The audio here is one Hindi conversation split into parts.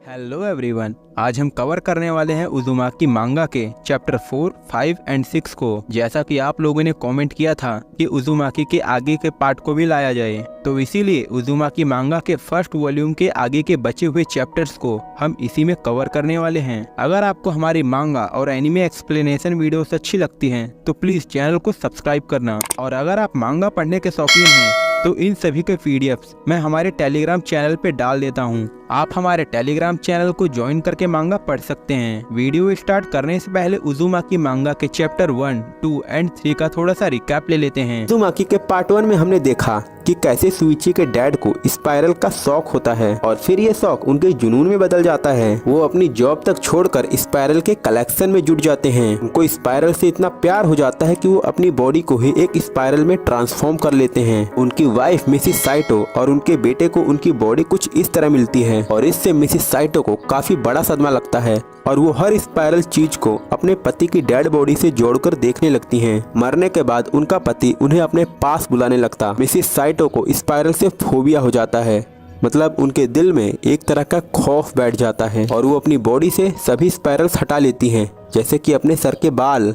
हेलो एवरीवन, आज हम कवर करने वाले हैं उज़ुमाकी मांगा के चैप्टर 4, 5 एंड 6 को। जैसा कि आप लोगों ने कमेंट किया था कि उज़ुमाकी के आगे के पार्ट को भी लाया जाए, तो इसीलिए उज़ुमाकी मांगा के फर्स्ट वॉल्यूम के आगे के बचे हुए चैप्टर्स को हम इसी में कवर करने वाले हैं। अगर आपको हमारी मांगा और एनिमे एक्सप्लेनेशन वीडियोस अच्छी लगती हैं तो प्लीज चैनल को सब्सक्राइब करना। और अगर आप मांगा पढ़ने के शौकीन हैं तो इन सभी के पीडीएफ्स मैं हमारे टेलीग्राम चैनल पे डाल देता हूँ। आप हमारे टेलीग्राम चैनल को ज्वाइन करके मांगा पढ़ सकते हैं। वीडियो स्टार्ट करने से पहले उज़ुमाकी मांगा के चैप्टर 1, 2 एंड 3 का थोड़ा सा रिकैप ले लेते हैं। उज़ुमाकी के पार्ट 1 में हमने देखा कि कैसे सुइची के डैड को स्पाइरल का शौक होता है और फिर ये शौक उनके जुनून में बदल जाता है। वो अपनी जॉब तक छोड़कर स्पाइरल के कलेक्शन में जुट जाते हैं। उनको स्पाइरल से इतना प्यार हो जाता है कि वो अपनी बॉडी को ही एक स्पाइरल में ट्रांसफॉर्म कर लेते हैं। उनकी वाइफ मिसिस साइटो और उनके बेटे को उनकी बॉडी कुछ इस तरह मिलती है और इससे मिसिस साइटो को काफी बड़ा सदमा लगता है और वो हर स्पाइरल चीज को अपने पति की डेड बॉडी से जोड़कर देखने लगती हैं। मरने के बाद उनका पति उन्हें अपने पास बुलाने लगता। मिसिस साइटो को स्पाइरल से फोबिया हो जाता है, मतलब उनके दिल में एक तरह का खौफ बैठ जाता है और वो अपनी बॉडी से सभी स्पाइरल्स हटा लेती हैं, जैसे कि अपने सर के बाल,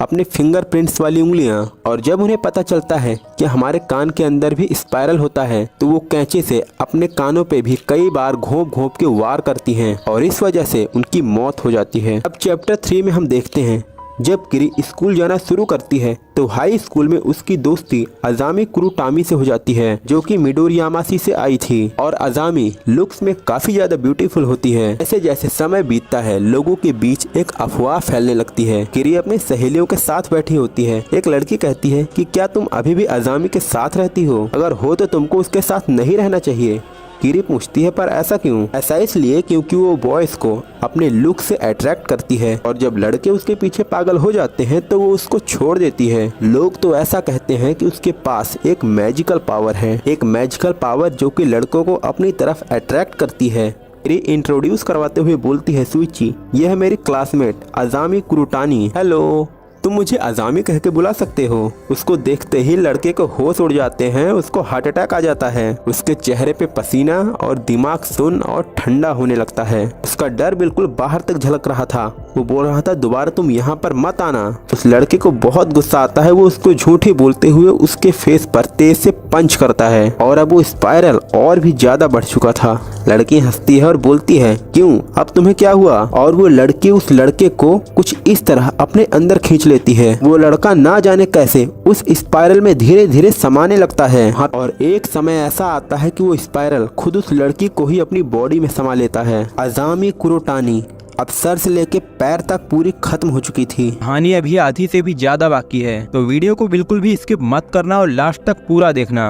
अपने फिंगरप्रिंट्स वाली उंगलियां। और जब उन्हें पता चलता है कि हमारे कान के अंदर भी स्पाइरल होता है तो वो कैंची से अपने कानों पे भी कई बार घोंप घोंप के वार करती हैं और इस वजह से उनकी मौत हो जाती है। अब चैप्टर 3 में हम देखते हैं जब किरी स्कूल जाना शुरू करती है तो हाई स्कूल में उसकी दोस्ती अजामी कुरुटामी से हो जाती है, जो कि मिडोरियामासी से आई थी। और अजामी लुक्स में काफी ज्यादा ब्यूटीफुल होती है। जैसे जैसे समय बीतता है लोगों के बीच एक अफवाह फैलने लगती है। किरी अपनी सहेलियों के साथ बैठी होती है। एक लड़की कहती है कि क्या तुम अभी भी अजामी के साथ रहती हो? अगर हो तो तुमको उसके साथ नहीं रहना चाहिए। किरी पूछती है पर ऐसा क्यों? ऐसा इसलिए क्योंकि वो बॉयज को अपने लुक से अट्रैक्ट करती है और जब लड़के उसके पीछे पागल हो जाते हैं तो वो उसको छोड़ देती है। लोग तो ऐसा कहते हैं कि उसके पास एक मैजिकल पावर है, एक मैजिकल पावर जो कि लड़कों को अपनी तरफ अट्रैक्ट करती है। किरी इंट्रोड्यूस करवाते हुए बोलती है, सुइची यह है मेरी क्लासमेट अजामी कुरुटानी। हेलो, तुम मुझे अजामी कह के बुला सकते हो। उसको देखते ही लड़के को होश उड़ जाते हैं, उसको हार्ट अटैक आ जाता है। उसके चेहरे पे पसीना और दिमाग सुन्न और ठंडा होने लगता है। उसका डर बिल्कुल बाहर तक झलक रहा था। वो बोल रहा था दोबारा तुम यहाँ पर मत आना। उस लड़के को बहुत गुस्सा आता है। वो उसको झूठी बोलते हुए उसके फेस पर तेज से पंच करता है और अब वो स्पाइरल और भी ज्यादा बढ़ चुका था। लड़की हंसती है और बोलती है, क्यों, अब तुम्हें क्या हुआ? और वो लड़की उस लड़के को कुछ इस तरह अपने अंदर खींच लेती है। वो लड़का ना जाने कैसे उस स्पाइरल में धीरे धीरे समाने लगता है और एक समय ऐसा आता है कि वो स्पाइरल खुद उस लड़की को ही अपनी बॉडी में समा लेता है। अजामी कुरुटानी अब सर से लेके पैर तक पूरी खत्म हो चुकी थी। कहानी अभी आधी से भी ज्यादा बाकी है, तो वीडियो को बिल्कुल भी स्किप मत करना और लास्ट तक पूरा देखना।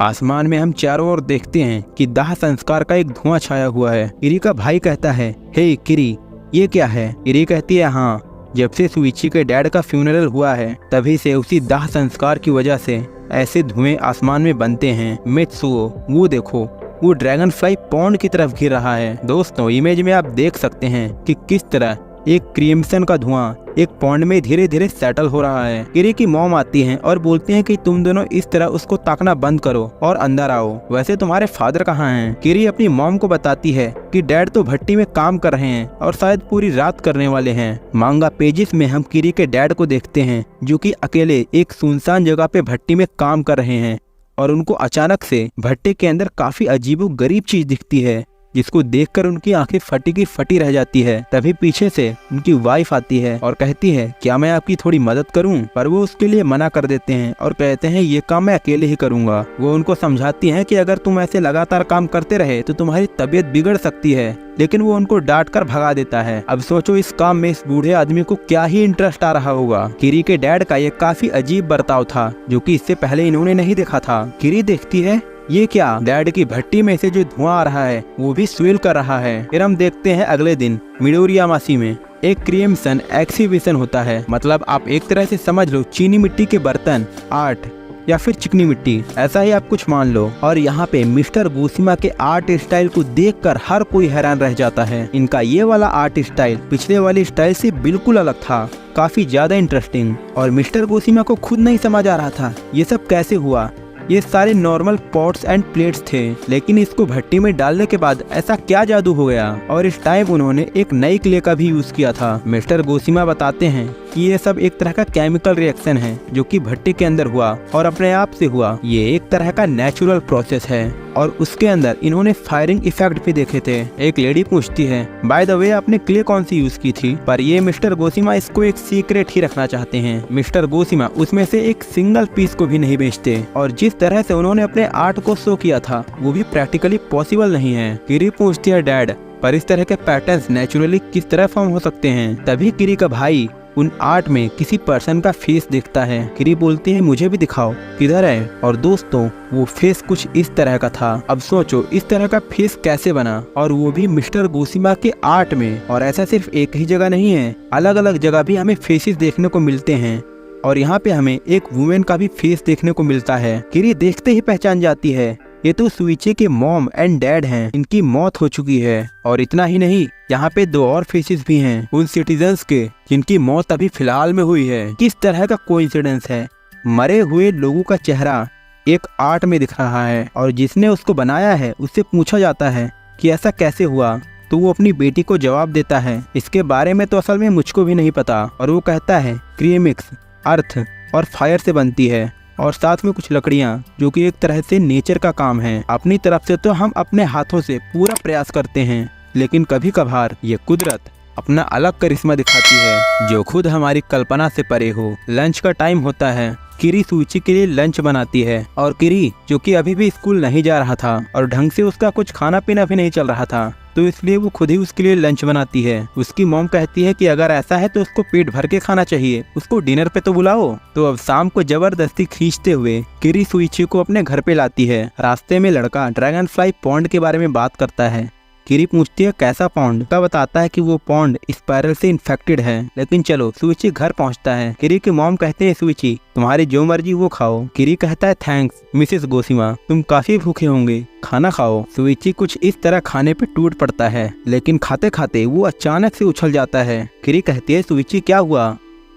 आसमान में हम चारों ओर देखते हैं कि दाह संस्कार का एक धुआं छाया हुआ है। किरी का भाई कहता है, हे किरी ये क्या है? किरी कहती है, हाँ, जब से सुइची के डैड का फ्यूनरल हुआ है तभी से उसी दाह संस्कार की वजह से ऐसे धुएं आसमान में बनते हैं। मित्सुओ वो देखो, वो ड्रैगन फ्लाई पॉन्ड की तरफ गिर रहा है। दोस्तों इमेज में आप देख सकते हैं कि किस तरह एक क्रिम्सन का धुआं एक पॉन्ड में धीरे धीरे सेटल हो रहा है। किरी की मॉम आती हैं और बोलती हैं कि तुम दोनों इस तरह उसको ताकना बंद करो और अंदर आओ। वैसे तुम्हारे फादर कहाँ हैं? किरी अपनी मॉम को बताती है कि डैड तो भट्टी में काम कर रहे हैं और शायद पूरी रात करने वाले हैं। मांगा पेजेस में हम किरी के डैड को देखते हैं जो कि अकेले एक सुनसान जगह पे भट्टी में काम कर रहे हैं और उनको अचानक से भट्टे के अंदर काफी अजीबोगरीब चीज दिखती है जिसको देखकर उनकी आंखें फटी की फटी रह जाती है। तभी पीछे से उनकी वाइफ आती है और कहती है, क्या मैं आपकी थोड़ी मदद करूं? पर वो उसके लिए मना कर देते हैं और कहते हैं ये काम मैं अकेले ही करूंगा। वो उनको समझाती हैं कि अगर तुम ऐसे लगातार काम करते रहे तो तुम्हारी तबीयत बिगड़ सकती है, लेकिन वो उनको डांट कर भगा देता है। अब सोचो इस काम में इस बूढ़े आदमी को क्या ही इंटरेस्ट आ रहा होगा। किरी के डैड का ये काफी अजीब बर्ताव था जो कि इससे पहले इन्होंने नहीं देखा था। किरी देखती है, ये क्या? डैड की भट्टी में से जो धुआं आ रहा है वो भी स्विल कर रहा है। फिर हम देखते हैं अगले दिन मिडोरियामासी में एक क्रिम्सन एक्सिबिशन होता है। मतलब आप एक तरह से समझ लो चीनी मिट्टी के बर्तन, आर्ट या फिर चिकनी मिट्टी, ऐसा ही आप कुछ मान लो। और यहाँ पे मिस्टर गोशिमा के आर्ट स्टाइल को देखकर हर कोई हैरान रह जाता है। इनका ये वाला आर्ट स्टाइल पिछले वाले स्टाइल से बिल्कुल अलग था, काफी ज्यादा इंटरेस्टिंग। और मिस्टर गोशिमा को खुद नहीं समझ आ रहा था ये सब कैसे हुआ। ये सारे नॉर्मल पॉट्स एंड प्लेट्स थे, लेकिन इसको भट्टी में डालने के बाद ऐसा क्या जादू हो गया। और इस टाइम उन्होंने एक नई क्ले का भी यूज किया था। मिस्टर गोशिमा बताते हैं कि ये सब एक तरह का केमिकल रिएक्शन है जो कि भट्टी के अंदर हुआ और अपने आप से हुआ। ये एक तरह का नेचुरल प्रोसेस है और उसके अंदर इन्होंने फायरिंग इफेक्ट भी देखे थे। एक लेडी पूछती है, बाय द वे आपने क्ले कौन सी यूज की थी? पर ये मिस्टर गोशिमा इसको एक सीक्रेट ही रखना चाहते हैं। मिस्टर गोशिमा उसमें से एक सिंगल पीस को भी नहीं बेचते और जिस तरह से उन्होंने अपने आर्ट को शो किया था वो भी प्रैक्टिकली पॉसिबल नहीं है। किरी पूछती है, डैड पर इस तरह के पैटर्न्स नेचुरली किस तरह फॉर्म हो सकते हैं? तभी किरी का भाई उन आर्ट में किसी पर्सन का फेस दिखता है। किरी बोलती है, मुझे भी दिखाओ किधर है? और दोस्तों वो फेस कुछ इस तरह का था। अब सोचो इस तरह का फेस कैसे बना, और वो भी मिस्टर गोशिमा के आर्ट में। और ऐसा सिर्फ एक ही जगह नहीं है, अलग अलग जगह भी हमें फेसेस देखने को मिलते हैं और यहाँ पे हमें एक वुमेन का भी फेस देखने को मिलता है। किरी देखते ही पहचान जाती है, ये तो सुइची के मॉम एंड डैड हैं, इनकी मौत हो चुकी है। और इतना ही नहीं, यहाँ पे दो और फेसेस भी हैं उन सिटीजन्स के जिनकी मौत अभी फिलहाल में हुई है। किस तरह का कोइंसिडेंस है, मरे हुए लोगों का चेहरा एक आर्ट में दिख रहा है और जिसने उसको बनाया है उससे पूछा जाता है कि ऐसा कैसे हुआ, तो वो अपनी बेटी को जवाब देता है, इसके बारे में तो असल में मुझको भी नहीं पता। और वो कहता है क्रिएमिक्स अर्थ और फायर से बनती है और साथ में कुछ लकड़ियाँ जो कि एक तरह से नेचर का काम है। अपनी तरफ से तो हम अपने हाथों से पूरा प्रयास करते हैं, लेकिन कभी कभार ये कुदरत अपना अलग करिश्मा दिखाती है जो खुद हमारी कल्पना से परे हो। लंच का टाइम होता है। किरी सुइची के लिए लंच बनाती है और किरी जो कि अभी भी स्कूल नहीं जा रहा था और ढंग से उसका कुछ खाना पीना भी नहीं चल रहा था, तो इसलिए वो खुद ही उसके लिए लंच बनाती है। उसकी मॉम कहती है कि अगर ऐसा है तो उसको पेट भर के खाना चाहिए, उसको डिनर पे तो बुलाओ। तो अब शाम को जबरदस्ती खींचते हुए किरी सुइची को अपने घर पे लाती है। रास्ते में लड़का ड्रैगन फ्लाई पॉन्ड के बारे में बात करता है। किरी पूछती है कैसा पॉन्ड? का बताता है कि वो पॉन्ड स्पाइरल से इन्फेक्टेड है। लेकिन चलो, सुइची घर पहुंचता है। किरी की मॉम कहते हैं, सुइची तुम्हारी जो मर्जी वो खाओ। किरी कहता है, थैंक्स मिसेस गोशिमा, तुम काफी भूखे होंगे, खाना खाओ। सुइची कुछ इस तरह खाने पे टूट पड़ता है, लेकिन खाते खाते वो अचानक से उछल जाता है। किरी कहती है, सुइची क्या हुआ?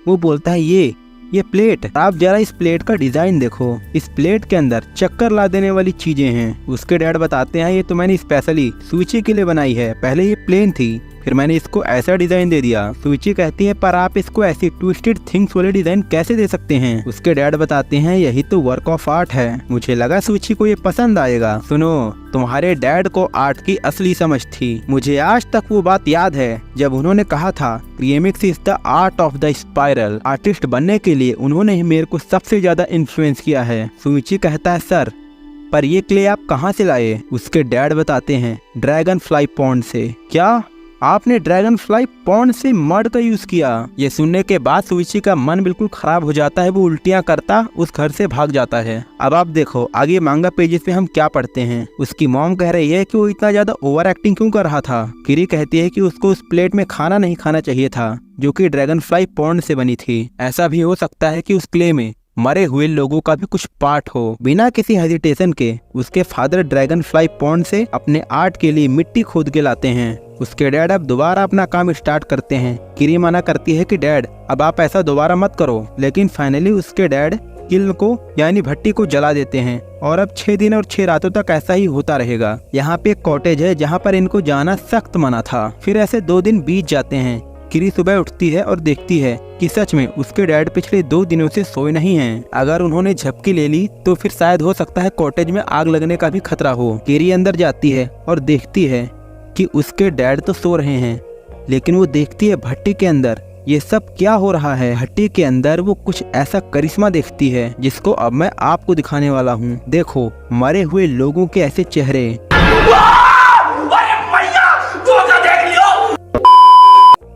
वो बोलता है, ये प्लेट, आप जरा इस प्लेट का डिजाइन देखो, इस प्लेट के अंदर चक्कर ला देने वाली चीजें हैं। उसके डैड बताते हैं, ये तो मैंने स्पेशली सुइची के लिए बनाई है, पहले ये प्लेन थी, फिर मैंने इसको ऐसा डिजाइन दे दिया। सुइची कहती है, पर आप इसको ऐसी ट्विस्टेड थिंग्स वाले डिजाइन कैसे दे सकते हैं? उसके डैड बताते हैं, यही तो वर्क ऑफ आर्ट है, मुझे लगा सुइची को ये पसंद आएगा। सुनो, तुम्हारे डैड को आर्ट की असली समझ थी। मुझे आज तक वो बात याद है जब उन्होंने कहा था creamics is the art of the spiral. Artist बनने के लिए उन्होंने ही मेरे को सबसे ज्यादा इन्फ्लुएंस किया है। सुइची कहता है, सर पर ये क्ले आप कहाँ से लाए? उसके डैड बताते हैं, ड्रैगन फ्लाई पॉन्ड से। क्या आपने ड्रैगन फ्लाई पॉन्ड से मड का यूज किया? ये सुनने के बाद सुइची का मन बिल्कुल खराब हो जाता है, वो उल्टियां करता उस घर से भाग जाता है। अब आप देखो आगे मांगा पेजेस पे हम क्या पढ़ते हैं। उसकी मॉम कह रही है कि वो इतना ज्यादा ओवर एक्टिंग क्यों कर रहा था। किरी कहती है कि उसको उस प्लेट में खाना नहीं खाना चाहिए था जो कि ड्रैगन फ्लाई पॉन्ड से बनी थी। ऐसा भी हो सकता है कि उस क्ले में मरे हुए लोगों का भी कुछ पार्ट हो। बिना किसी हेजिटेशन के उसके फादर ड्रैगन फ्लाई पॉन्ड से अपने आर्ट के लिए मिट्टी खोद के लाते हैं। उसके डैड अब दोबारा अपना काम स्टार्ट करते हैं। किरी मना करती है कि डैड अब आप ऐसा दोबारा मत करो, लेकिन फाइनली उसके डैड किल्न को यानी भट्टी को जला देते हैं और अब 6 दिन और 6 रातों तक ऐसा ही होता रहेगा। यहाँ पे एक कॉटेज है जहाँ पर इनको जाना सख्त मना था। फिर ऐसे 2 दिन बीत जाते हैं। किरी सुबह उठती है और देखती है कि सच में उसके डैड पिछले 2 दिनों से सोए नहीं हैं। अगर उन्होंने झपकी ले ली तो फिर शायद हो सकता है कॉटेज में आग लगने का भी खतरा हो। किरी अंदर जाती है और देखती है कि उसके डैड तो सो रहे हैं, लेकिन वो देखती है भट्टी के अंदर ये सब क्या हो रहा है। भट्टी के अंदर वो कुछ ऐसा करिश्मा देखती है जिसको अब मैं आपको दिखाने वाला हूँ। देखो मरे हुए लोगों के ऐसे चेहरे,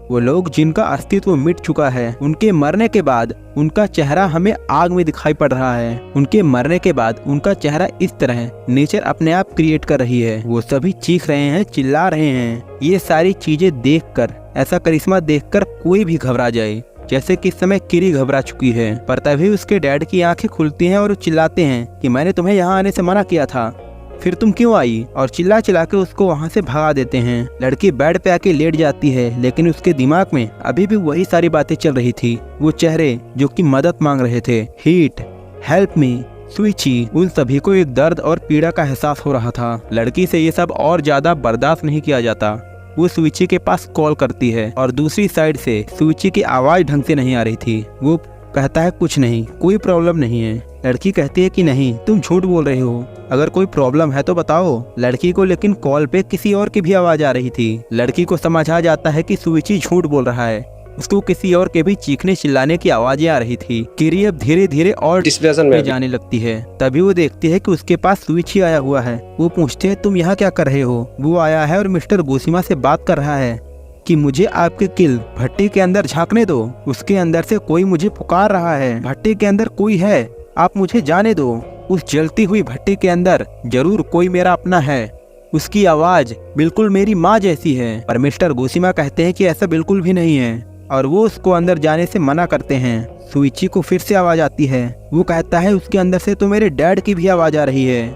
वो लोग जिनका अस्तित्व मिट चुका है, उनके मरने के बाद उनका चेहरा हमें आग में दिखाई पड़ रहा है। उनके मरने के बाद उनका चेहरा इस तरह नेचर अपने आप क्रिएट कर रही है। वो सभी चीख रहे हैं, चिल्ला रहे हैं। ये सारी चीजें देखकर, ऐसा करिश्मा देखकर कोई भी घबरा जाए, जैसे कि इस समय किरी घबरा चुकी है। पर तभी उसके डैड की आंखें खुलती हैं और वो चिल्लाते हैं कि मैंने तुम्हें यहाँ आने से मना किया था, फिर तुम क्यों आई? और चिल्ला चिल्ला के उसको वहाँ से भगा देते हैं। लड़की बेड पे आके लेट जाती है, लेकिन उसके दिमाग में अभी भी वही सारी बातें चल रही थी। वो चेहरे जो कि मदद मांग रहे थे, हीट, हेल्प मी, सुइची उन सभी को एक दर्द और पीड़ा का एहसास हो रहा था। लड़की से ये सब और ज्यादा बर्दाश्त नहीं किया जाता। वो सुइची के पास कॉल करती है और दूसरी साइड से सुइची की आवाज ढंग से नहीं आ रही थी। वो कहता है कुछ नहीं, कोई प्रॉब्लम नहीं है। लड़की कहती है कि नहीं, तुम झूठ बोल रहे हो, अगर कोई प्रॉब्लम है तो बताओ। लड़की को लेकिन कॉल पे किसी और की भी आवाज आ रही थी। लड़की को समझ आ जाता है कि सुइची झूठ बोल रहा है। उसको किसी और के भी चीखने चिल्लाने की आवाजें आ रही थी। किरी अब धीरे धीरे और डिप्रेशन में जाने लगती है। तभी वो देखती है कि उसके पास सुइची आया हुआ है। वो पूछते है तुम यहाँ क्या कर रहे हो। वो आया है और मिस्टर गोशिमा से बात कर रहा है कि मुझे आपके किल भट्टी के अंदर झांकने दो। उसके अंदर से कोई मुझे पुकार रहा है। भट्टी के अंदर कोई है, आप मुझे जाने दो। उस जलती हुई भट्टी के अंदर जरूर कोई मेरा अपना है। उसकी आवाज बिल्कुल मेरी माँ जैसी है। पर मिस्टर गोशिमा कहते हैं कि ऐसा बिल्कुल भी नहीं है और वो उसको अंदर जाने से मना करते हैं। सुइची को फिर से आवाज आती है। वो कहता है उसके अंदर से तो मेरे डैड की भी आवाज आ रही है।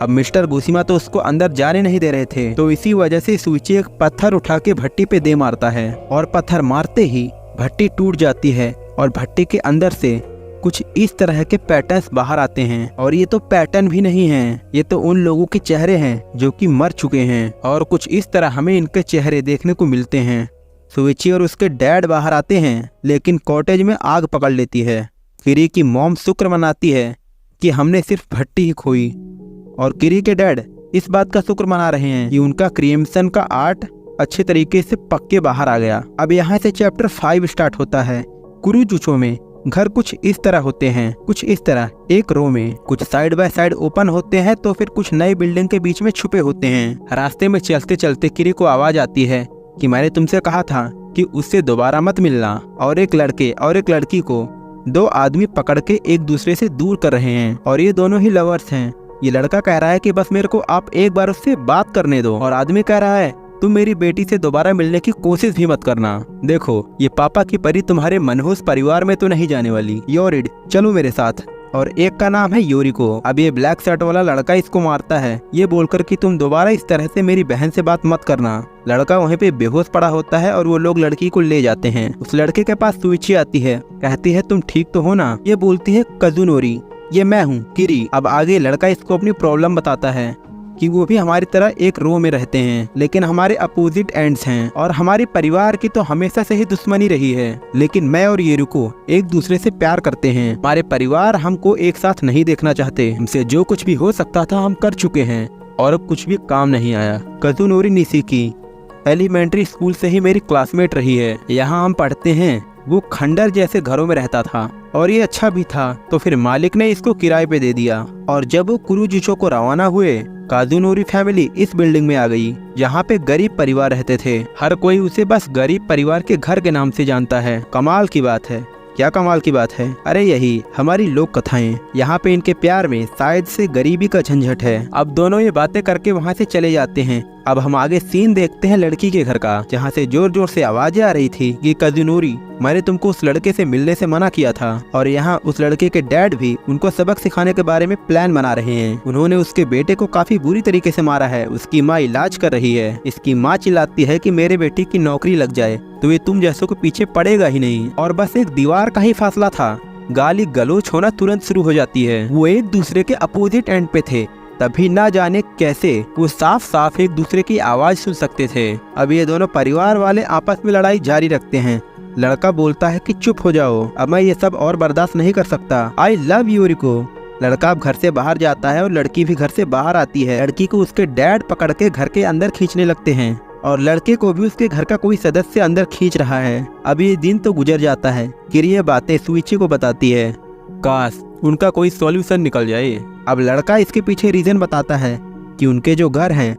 अब मिस्टर गोशिमा तो उसको अंदर जाने नहीं दे रहे थे, तो इसी वजह से सुइची एक पत्थर उठा के भट्टी पे दे मारता है और पत्थर मारते ही भट्टी टूट जाती है और भट्टी के अंदर से कुछ इस तरह के पैटर्न्स बाहर आते हैं। और ये तो पैटर्न भी नहीं है, ये तो उन लोगों के चेहरे हैं जो कि मर चुके हैं। और कुछ इस तरह हमें इनके चेहरे देखने को मिलते हैं। सुइची और उसके डैड बाहर आते हैं, लेकिन कॉटेज में आग पकड़ लेती है। किरी की मॉम शुक्र मनाती है कि हमने सिर्फ भट्टी ही खोई, और किरी के डैड इस बात का शुक्र मना रहे हैं कि उनका क्रिएशन का आर्ट अच्छे तरीके से पक के बाहर आ गया। अब यहाँ से चैप्टर 5 स्टार्ट होता है। कुरुजुचो में घर कुछ इस तरह होते हैं, कुछ इस तरह एक रो में, कुछ साइड बाय साइड ओपन होते हैं तो फिर कुछ नई बिल्डिंग के बीच में छुपे होते हैं। रास्ते में चलते चलते किरी को आवाज आती है कि मैंने तुमसे कहा था कि उससे दोबारा मत मिलना। और एक लड़के और एक लड़की को दो आदमी पकड़ के एक दूसरे से दूर कर रहे हैं और ये दोनों ही लवर्स हैं। ये लड़का कह रहा है कि बस मेरे को आप एक बार उससे बात करने दो, और आदमी कह रहा है तुम मेरी बेटी से दोबारा मिलने की कोशिश भी मत करना। देखो, ये पापा की परी तुम्हारे मनहूस परिवार में तो नहीं जाने वाली। योरिड, चलो मेरे साथ। और एक का नाम है योरिको। अब ये ब्लैक शर्ट वाला लड़का इसको मारता है, ये बोलकर कि तुम दोबारा इस तरह से मेरी बहन से बात मत करना। लड़का वहीं पे बेहोश पड़ा होता है और वो लोग लड़की को ले जाते हैं। उस लड़के के पास सुइची आती है, कहती है तुम ठीक तो हो ना। ये बोलती है कजुनोरी, ये मैं हूँ किरी। अब आगे लड़का इसको अपनी प्रॉब्लम बताता है कि वो भी हमारी तरह एक रो में रहते हैं, लेकिन हमारे अपोजिट एंड्स हैं और हमारे परिवार की तो हमेशा से ही दुश्मनी रही है। लेकिन मैं और येरुको एक दूसरे से प्यार करते हैं। हमारे परिवार हमको एक साथ नहीं देखना चाहते। हमसे जो कुछ भी हो सकता था हम कर चुके हैं और अब कुछ भी काम नहीं आया। कजुनोरी निशिकी एलिमेंट्री स्कूल से ही मेरी क्लासमेट रही है। यहाँ हम पढ़ते हैं। वो खंडर जैसे घरों में रहता था और ये अच्छा भी था, तो फिर मालिक ने इसको किराए पे दे दिया। और जब वो कुरुजुचो को रवाना हुए, काजुनोरी फैमिली इस बिल्डिंग में आ गई जहाँ पे गरीब परिवार रहते थे। हर कोई उसे बस गरीब परिवार के घर के नाम से जानता है। कमाल की बात है। क्या कमाल की बात है? अरे यही हमारी लोक कथाएं। यहाँ पे इनके प्यार में शायद से गरीबी का झंझट है। अब दोनों ये बातें करके वहाँ से चले जाते हैं। अब हम आगे सीन देखते हैं लड़की के घर का, जहाँ से जोर जोर से आवाजें आ रही थी कि कजुनोरी, मैंने तुमको उस लड़के से मिलने से मना किया था। और यहाँ उस लड़के के डैड भी उनको सबक सिखाने के बारे में प्लान बना रहे हैं। उन्होंने उसके बेटे को काफी बुरी तरीके से मारा है। उसकी माँ इलाज कर रही है। इसकी माँ चिल्लाती है कि मेरे बेटी की नौकरी लग जाए तो ये तुम जैसों के पीछे पड़ेगा ही नहीं। और बस एक दीवार का ही फासला था, गाली गलोच होना तुरंत शुरू हो जाती है। वो एक दूसरे के अपोजिट एंड पे थे, तभी ना जाने कैसे वो साफ साफ एक दूसरे की आवाज सुन सकते थे। अब ये दोनों परिवार वाले आपस में लड़ाई जारी रखते हैं। लड़का बोलता है कि चुप हो जाओ, अब मैं ये सब और बर्दाश्त नहीं कर सकता। I love Yoriko. लड़का अब घर से बाहर जाता है और लड़की भी घर से बाहर आती है। लड़की को उसके डैड पकड़ के घर के अंदर खींचने लगते हैं और लड़के को भी उसके घर का कोई सदस्य अंदर खींच रहा है। अब ये दिन तो गुजर जाता है। किरी ये बातें सुइची को बताती है। काश उनका कोई सॉल्यूशन निकल जाए। अब लड़का इसके पीछे रीजन बताता है कि उनके जो घर हैं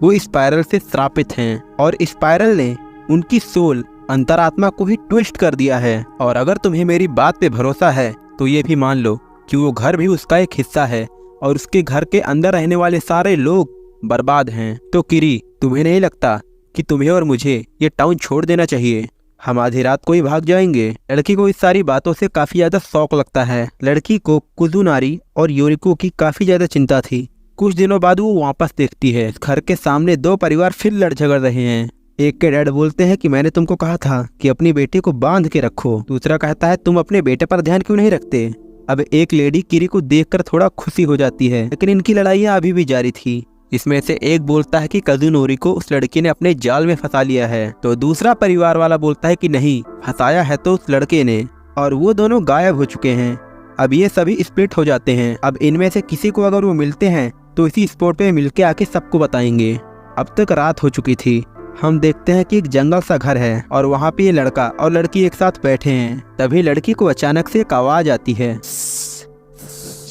वो स्पाइरल से श्रापित हैं और स्पाइरल ने उनकी सोल अंतरात्मा को ही ट्विस्ट कर दिया है। और अगर तुम्हें मेरी बात पे भरोसा है तो ये भी मान लो कि वो घर भी उसका एक हिस्सा है और उसके घर के अंदर रहने वाले सारे लोग बर्बाद हैं। तो किरी, तुम्हें नहीं लगता कि तुम्हें और मुझे ये टाउन छोड़ देना चाहिए? हम आधी रात को ही भाग जाएंगे। लड़की को इस सारी बातों से काफी ज्यादा शौक लगता है। लड़की को कुजुनारी और योरिको की काफी ज्यादा चिंता थी। कुछ दिनों बाद वो वापस देखती है, घर के सामने दो परिवार फिर लड़ झगड़ रहे हैं। एक के डैड बोलते हैं कि मैंने तुमको कहा था कि अपनी बेटी को बांध के रखो। दूसरा कहता है तुम अपने बेटे पर ध्यान क्यों नहीं रखते? अब एक लेडी किरी को देखकर थोड़ा खुशी हो जाती है, लेकिन इनकी लड़ाइयाँ अभी भी जारी थी। इसमें से एक बोलता है कि कजुनोरी को उस लड़की ने अपने जाल में फंसा लिया है, तो दूसरा परिवार वाला बोलता है कि नहीं, फंसाया है तो उस लड़के ने, और वो दोनों गायब हो चुके हैं। अब ये सभी स्प्लिट हो जाते हैं। अब इनमें से किसी को अगर वो मिलते हैं तो इसी स्पॉट पे मिलके आके सबको बताएंगे। अब तक रात हो चुकी थी। हम देखते हैं कि एक जंगल सा घर है और वहाँ पे ये लड़का और लड़की एक साथ बैठे हैं। तभी लड़की को अचानक से एक आवाज आती है।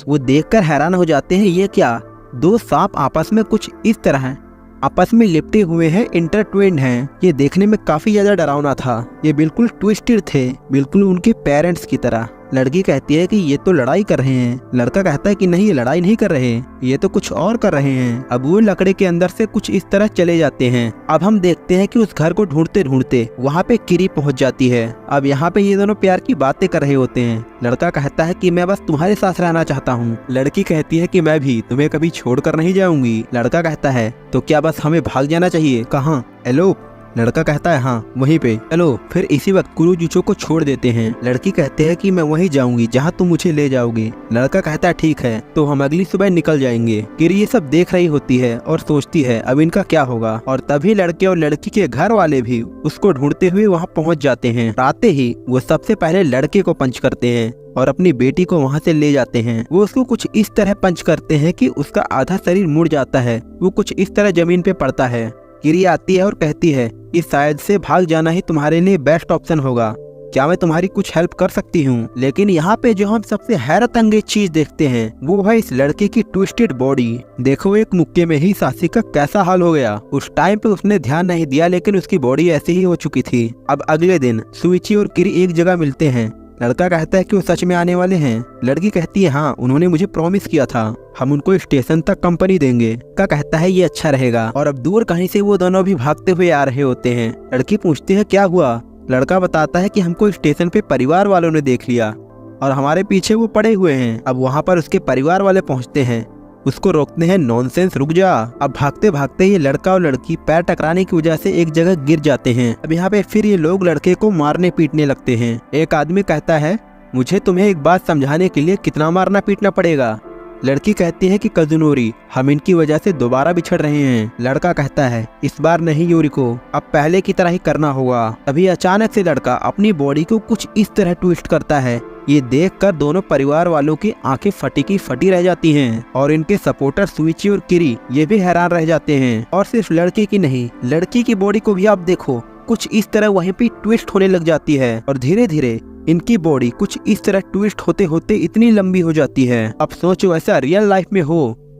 वो देखकर हैरान हो जाते हैं, ये क्या? दो सांप आपस में कुछ इस तरह हैं, आपस में लिपटे हुए हैं, इंटरट्विन्ड हैं। ये देखने में काफी ज्यादा डरावना था। ये बिल्कुल ट्विस्टेड थे, बिल्कुल उनके पेरेंट्स की तरह। लड़की कहती है कि ये तो लड़ाई कर रहे हैं। लड़का कहता है कि नहीं, ये लड़ाई नहीं कर रहे, ये तो कुछ और कर रहे हैं। अब वो लकड़े के अंदर से कुछ इस तरह चले जाते हैं। अब हम देखते हैं कि उस घर को ढूंढते ढूंढते वहाँ पे किरी पहुँच जाती है। अब यहाँ पे ये दोनों प्यार की बातें कर रहे होते हैं। लड़का कहता है कि मैं बस तुम्हारे साथ रहना चाहता हूँ। लड़की कहती है कि मैं भी तुम्हें कभी छोड़कर नहीं जाऊंगी। लड़का कहता है तो क्या बस हमें भाग जाना चाहिए? कहाँ? एलो? लड़का कहता है हाँ, वहीं पे। चलो। फिर इसी वक्त कुरुजुचो को छोड़ देते हैं। लड़की कहते हैं कि मैं वहीं जाऊंगी जहाँ तुम मुझे ले जाओगे। लड़का कहता है ठीक है, तो हम अगली सुबह निकल जाएंगे। किरी ये सब देख रही होती है और सोचती है अब इनका क्या होगा। और तभी लड़के और लड़की के घर वाले भी उसको ढूंढते हुए वहाँ पहुँच जाते हैं। आते ही वो सबसे पहले लड़के को पंच करते हैं और अपनी बेटी को वहाँ से ले जाते हैं। वो उसको कुछ इस तरह पंच करते हैं कि उसका आधा शरीर मुड़ जाता है। वो कुछ इस तरह जमीन पे पड़ता है। किरी आती है और कहती है कि शायद से भाग जाना ही तुम्हारे लिए बेस्ट ऑप्शन होगा। क्या मैं तुम्हारी कुछ हेल्प कर सकती हूँ? लेकिन यहाँ पे जो हम सबसे हैरत अंगेज चीज देखते हैं वो है इस लड़के की ट्विस्टेड बॉडी। देखो एक मुक्के में ही सासी का कैसा हाल हो गया। उस टाइम पे उसने ध्यान नहीं दिया, लेकिन उसकी बॉडी ऐसी ही हो चुकी थी। अब अगले दिन सुइची और किरी एक जगह मिलते हैं। लड़का कहता है कि वो सच में आने वाले हैं। लड़की कहती है हाँ, उन्होंने मुझे प्रॉमिस किया था, हम उनको स्टेशन तक कंपनी देंगे। का कहता है ये अच्छा रहेगा। और अब दूर कहीं से वो दोनों भी भागते हुए आ रहे होते हैं। लड़की पूछती है क्या हुआ? लड़का बताता है कि हमको स्टेशन पे परिवार वालों ने देख लिया और हमारे पीछे वो पड़े हुए हैं। अब वहाँ पर उसके परिवार वाले पहुँचते हैं, उसको रोकते हैं। नॉनसेंस, रुक जा। अब भागते भागते ये लड़का और लड़की पैर टकराने की वजह से एक जगह गिर जाते हैं। अब यहाँ पे फिर ये लोग लड़के को मारने पीटने लगते हैं। एक आदमी कहता है मुझे तुम्हें एक बात समझाने के लिए कितना मारना पीटना पड़ेगा? लड़की कहती है कि कजुनोरी, हम इनकी वजह से दोबारा बिछड़ रहे हैं। लड़का कहता है इस बार नहीं योरिको, अब पहले की तरह ही करना होगा। तभी अचानक से लड़का अपनी बॉडी को कुछ इस तरह ट्विस्ट करता है। ये देखकर दोनों परिवार वालों की आंखें फटी की फटी रह जाती हैं और इनके सपोर्टर सुइची और किरी ये भी हैरान रह जाते हैं। और सिर्फ लड़के की नहीं, लड़की की बॉडी को भी आप देखो, कुछ इस तरह वहीं पे ट्विस्ट होने लग जाती है और धीरे धीरे इनकी बॉडी कुछ इस तरह ट्विस्ट होते होते इतनी लंबी हो जाती है। अब सोचो ऐसा रियल लाइफ में हो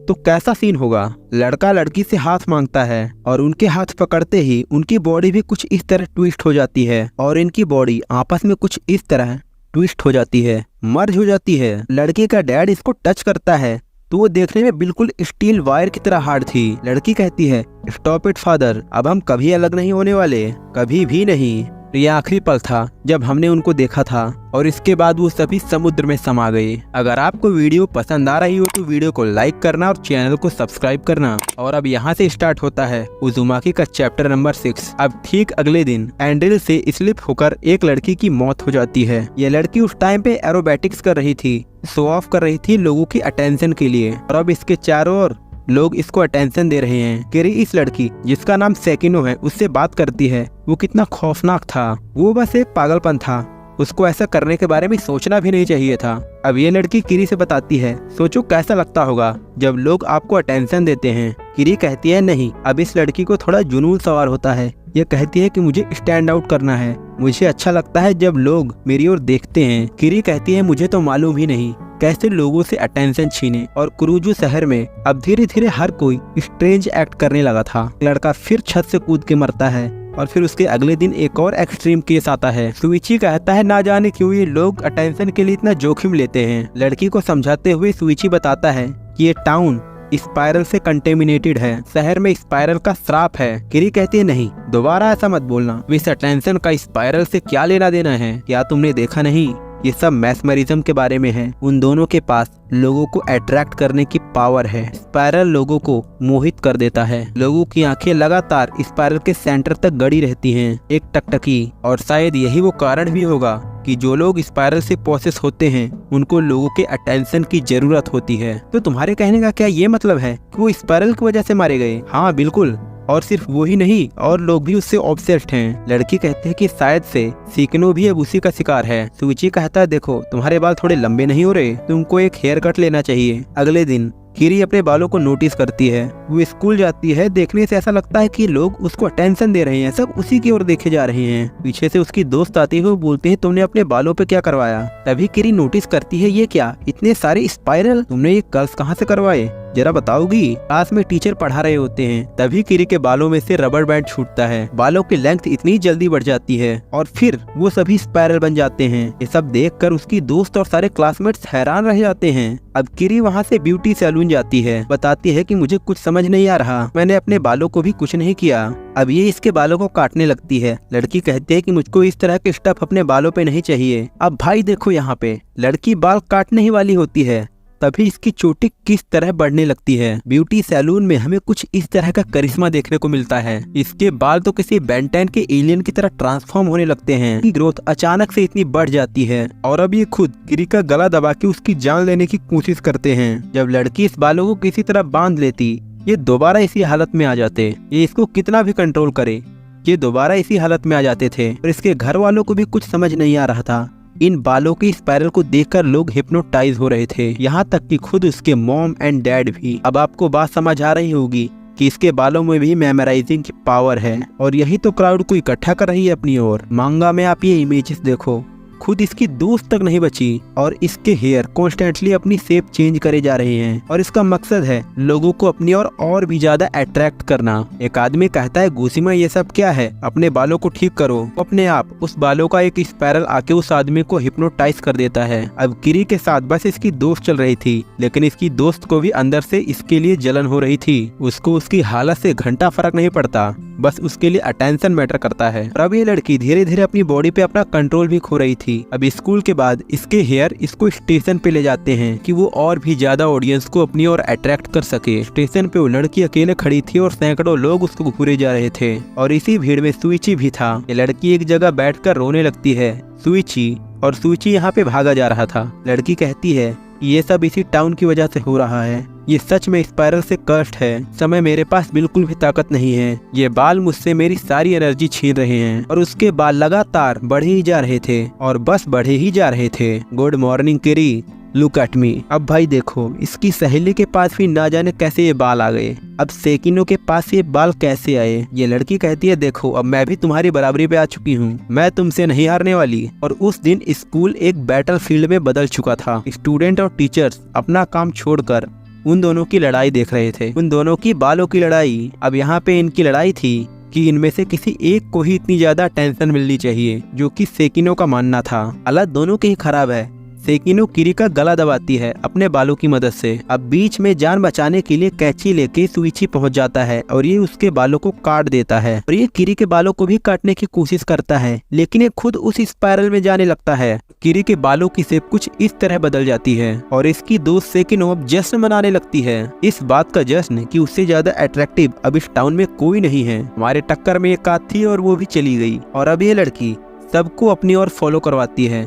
तो कैसा सीन होगा। लड़का लड़की से हाथ मांगता है और उनके हाथ पकड़ते ही उनकी बॉडी भी कुछ इस तरह ट्विस्ट हो जाती है और इनकी बॉडी आपस में कुछ इस तरह ट्विस्ट हो जाती है, मर्ज हो जाती है। लड़के का डैड इसको टच करता है तो वो देखने में बिल्कुल स्टील वायर की तरह हार्ड थी। लड़की कहती है स्टॉप इट फादर, अब हम कभी अलग नहीं होने वाले, कभी भी नहीं। ये आखिरी पल था जब हमने उनको देखा था और इसके बाद वो सभी समुद्र में समा गए। अगर आपको वीडियो पसंद आ रही हो तो वीडियो को लाइक करना और चैनल को सब्सक्राइब करना। और अब यहाँ से स्टार्ट होता है उजुमाकी का चैप्टर नंबर 6। अब ठीक अगले दिन एंड्रिल से स्लिप होकर एक लड़की की मौत हो जाती है। यह लड़की उस टाइम पे एरोबैटिक्स कर रही थी, शो ऑफ कर रही थी लोगों की अटेंशन के लिए, और अब इसके चारों ओर लोग इसको अटेंशन दे रहे हैं। किरी इस लड़की जिसका नाम सेकिनो है उससे बात करती है। वो कितना खौफनाक था, वो बस एक पागलपन था, उसको ऐसा करने के बारे में सोचना भी नहीं चाहिए था। अब ये लड़की किरी से बताती है सोचो कैसा लगता होगा जब लोग आपको अटेंशन देते हैं। किरी कहती है नहीं। अब इस लड़की को थोड़ा जुनून सवार होता है। ये कहती है कि मुझे स्टैंड आउट करना है, मुझे अच्छा लगता है जब लोग मेरी ओर देखते हैं। किरी कहती है मुझे तो मालूम ही नहीं कैसे लोगों से अटेंशन छीने। और कुरुजू शहर में अब धीरे धीरे हर कोई स्ट्रेंज एक्ट करने लगा था। लड़का फिर छत से कूद के मरता है और फिर उसके अगले दिन एक और एक्सट्रीम केस आता है। सुइची कहता है ना जाने क्यों ये लोग अटेंशन के लिए इतना जोखिम लेते हैं। लड़की को समझाते हुए सुइची बताता है कि ये टाउन स्पाइरल से कंटेमिनेटेड है, शहर में स्पाइरल का श्राप है। किरी कहती है नहीं, दोबारा ऐसा मत बोलना, इस अटेंशन का स्पाइरल से क्या लेना देना है? क्या तुमने देखा नहीं ये सब मैस्मरिज्म के बारे में है। उन दोनों के पास लोगों को अट्रैक्ट करने की पावर है। स्पाइरल लोगों को मोहित कर देता है। लोगों की आंखें लगातार स्पाइरल के सेंटर तक गड़ी रहती हैं, एक टकटकी। और शायद यही वो कारण भी होगा कि जो लोग स्पाइरल से पोसेस होते हैं उनको लोगों के अटेंशन की जरूरत होती है। तो तुम्हारे कहने का क्या ये मतलब है कि वो स्पाइरल की वजह से मारे गए? हाँ बिल्कुल, और सिर्फ वो ही नहीं, और लोग भी उससे ऑब्सेस्ड हैं। लड़की कहती है कि शायद से सीकनो भी अब उसी का शिकार है। सुइची कहता है देखो तुम्हारे बाल थोड़े लंबे नहीं हो रहे, तुमको एक हेयर कट लेना चाहिए। अगले दिन किरी अपने बालों को नोटिस करती है। वो स्कूल जाती है। देखने से ऐसा लगता है कि लोग उसको अटेंशन दे रहे हैं, सब उसी की ओर देखे जा रहे हैं। पीछे से उसकी दोस्त आती है। वो बोलते हैं तुमने अपने बालों पे क्या करवाया? तभी किरी नोटिस करती है ये क्या, इतने सारे स्पाइरल, तुमने ये कर्ल्स कहाँ से करवाए, जरा बताओगी? क्लास में टीचर पढ़ा रहे होते हैं। तभी किरी के बालों में से रबर बैंड छूटता है। बालों की लेंथ इतनी जल्दी बढ़ जाती है और फिर वो सभी स्पाइरल बन जाते हैं। ये सब देखकर उसकी दोस्त और सारे क्लासमेट्स हैरान रह जाते हैं। अब किरी वहाँ से ब्यूटी सैलून जाती है। बताती है कि मुझे कुछ समझ नहीं आ रहा, मैंने अपने बालों को भी कुछ नहीं किया। अब ये इसके बालों को काटने लगती है। लड़की कहती है कि मुझको इस तरह के स्टफ अपने बालों पे नहीं चाहिए। अब भाई देखो यहाँ पे लड़की बाल काटने ही वाली होती है, तभी इसकी चोटी किस तरह बढ़ने लगती है। ब्यूटी सैलून में हमें कुछ इस तरह का करिश्मा देखने को मिलता है। इसके बाल तो किसी बेन 10 के एलियन की तरह ट्रांसफॉर्म होने लगते हैं। इसकी ग्रोथ अचानक से इतनी बढ़ जाती है और अब ये खुद किरी का गला दबा के उसकी जान लेने की कोशिश करते हैं। जब लड़की इस बालों को किसी तरह बांध लेती, ये दोबारा इसी हालत में आ जाते। ये इसको कितना भी कंट्रोल करे, ये दोबारा इसी हालत में आ जाते थे। और इसके घर वालों को भी कुछ समझ नहीं आ रहा था। इन बालों की स्पाइरल को देखकर लोग हिप्नोटाइज हो रहे थे, यहाँ तक कि खुद उसके मॉम एंड डैड भी। अब आपको बात समझ आ रही होगी कि इसके बालों में भी मेमोराइजिंग की पावर है और यही तो क्राउड को इकट्ठा कर रही है अपनी ओर। मांगा में आप ये इमेजेस देखो, खुद इसकी दोस्त तक नहीं बची और इसके हेयर कॉन्स्टेंटली अपनी शेप चेंज करे जा रहे हैं और इसका मकसद है लोगों को अपनी ओर और भी ज्यादा अट्रैक्ट करना। एक आदमी कहता है गुसीमा ये सब क्या है, अपने बालों को ठीक करो। अपने आप उस बालों का एक स्पाइरल आके उस आदमी को हिप्नोटाइज कर देता है। अब किरी के साथ बस इसकी दोस्त चल रही थी, लेकिन इसकी दोस्त को भी अंदर से इसके लिए जलन हो रही थी। उसको उसकी हालत से घंटा फर्क नहीं पड़ता, बस उसके लिए अटेंशन मैटर करता है। और अब ये लड़की धीरे धीरे अपनी बॉडी पे अपना कंट्रोल भी खो रही थी। अब स्कूल के बाद इसके हेयर इसको स्टेशन पे ले जाते हैं कि वो और भी ज्यादा ऑडियंस को अपनी ओर अट्रैक्ट कर सके। स्टेशन पे वो लड़की अकेले खड़ी थी और सैकड़ों लोग उसको घूरे जा रहे थे और इसी भीड़ में सुइची भी था। ये लड़की एक जगह बैठकर रोने लगती है, सुइची, और सुइची यहाँ पे भागा जा रहा था। लड़की कहती है ये सब इसी टाउन की वजह से हो रहा है, ये सच में स्पाइरल से कर्स्ड है। समय मेरे पास बिल्कुल भी ताकत नहीं है, ये बाल मुझसे मेरी सारी एनर्जी छीन रहे हैं। और उसके बाल लगातार बढ़े ही जा रहे थे और बस बढ़े ही जा रहे थे। गुड मॉर्निंग किरी, लुक एट मी। अब भाई देखो इसकी सहेली के पास भी ना जाने कैसे ये बाल आ गए, अब सेकिनो के पास ये बाल कैसे आए। ये लड़की कहती है देखो अब मैं भी तुम्हारी बराबरी पे आ चुकी हूँ, मैं तुमसे नहीं हारने वाली। और उस दिन स्कूल एक बैटल फील्ड में बदल चुका था। स्टूडेंट और टीचर्स अपना काम छोड़कर उन दोनों की लड़ाई देख रहे थे, उन दोनों की बालों की लड़ाई। अब यहाँ पे इनकी लड़ाई थी कि इनमें से किसी एक को ही इतनी ज्यादा टेंशन मिलनी चाहिए, जो कि सेकिनो का मानना था। हालत दोनों की ही खराब है। सेकिनो किरी का गला दबाती है अपने बालों की मदद से। अब बीच में जान बचाने के लिए कैंची लेके सुइची पहुंच जाता है और ये उसके बालों को काट देता है और ये किरी के बालों को भी काटने की कोशिश करता है, लेकिन ये खुद उस स्पाइरल में जाने लगता है। किरी के बालों की शेप कुछ इस तरह बदल जाती है और इसकी दोस्त सेकिनो अब जश्न मनाने लगती है। इस बात का जश्न कि उससे ज्यादा अट्रैक्टिव अब इस टाउन में कोई नहीं है। हमारे टक्कर में एक आध थी और वो भी चली गई। और अब ये लड़की सबको अपनी ओर फॉलो करवाती है,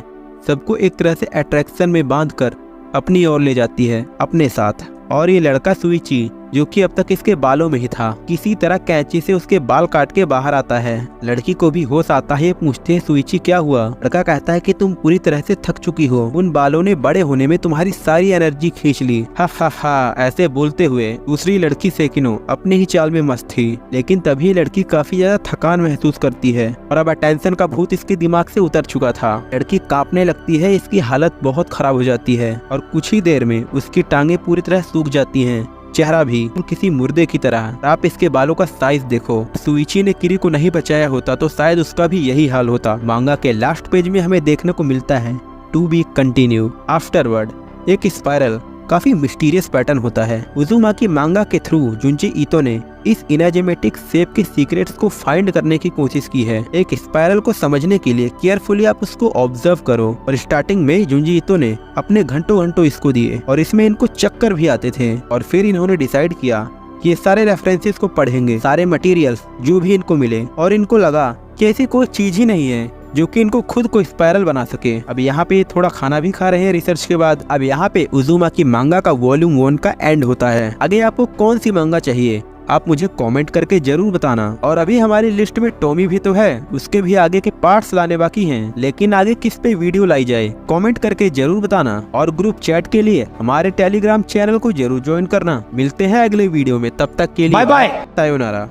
सबको एक तरह से अट्रैक्शन में बांधकर अपनी ओर ले जाती है अपने साथ। और ये लड़का सुइची, जो कि अब तक इसके बालों में ही था, किसी तरह कैंची से उसके बाल काट के बाहर आता है। लड़की को भी होश आता है, पूछते हैं सुइची क्या हुआ। लड़का कहता है कि तुम पूरी तरह से थक चुकी हो, उन बालों ने बड़े होने में तुम्हारी सारी एनर्जी खींच ली। हा हा हा। ऐसे बोलते हुए दूसरी लड़की सेकिनो अपने ही चाल में मस्त थी, लेकिन तभी लड़की काफी ज्यादा थकान महसूस करती है और अब अटेंशन का भूत इसके दिमाग से उतर चुका था। लड़की कांपने लगती है, इसकी हालत बहुत खराब हो जाती है और कुछ ही देर में उसकी टांगे पूरी तरह सूख जाती हैं, चेहरा भी किसी मुर्दे की तरह। आप इसके बालों का साइज देखो। सुइची ने किरी को नहीं बचाया होता तो शायद उसका भी यही हाल होता। मांगा के लास्ट पेज में हमें देखने को मिलता है टू बी कंटिन्यू आफ्टरवर्ड। एक स्पाइरल काफी मिस्टीरियस पैटर्न होता है। उजुमा की मांगा के थ्रू जुंजी ईतो ने इस इनाजेमेटिक शेप के सीक्रेट्स को फाइंड करने की कोशिश की है। एक स्पाइरल को समझने के लिए केयरफुली आप उसको ऑब्जर्व करो। और स्टार्टिंग में जुंजी ईतो ने अपने घंटों इसको दिए और इसमें इनको चक्कर भी आते थे। और फिर इन्होंने डिसाइड किया कि ये सारे रेफरेंसेस को पढ़ेंगे, सारे मटेरियल्स जो भी इनको मिले, और इनको लगा कि ऐसी कोई चीज ही नहीं है जो कि इनको खुद को स्पाइरल बना सके। अब यहाँ पे थोड़ा खाना भी खा रहे हैं रिसर्च के बाद। अब यहाँ पे उजुमा की मांगा का वॉल्यूम 1 का एंड होता है। आगे आपको कौन सी मांगा चाहिए आप मुझे कमेंट करके जरूर बताना। और अभी हमारी लिस्ट में टॉमी भी तो है, उसके भी आगे के पार्ट्स लाने बाकी हैं, लेकिन आगे किस पे वीडियो लाई जाए कमेंट करके जरूर बताना। और ग्रुप चैट के लिए हमारे टेलीग्राम चैनल को जरूर ज्वाइन करना। मिलते हैं अगले वीडियो में, तब तक के लिए बाय बाय, सायोनारा।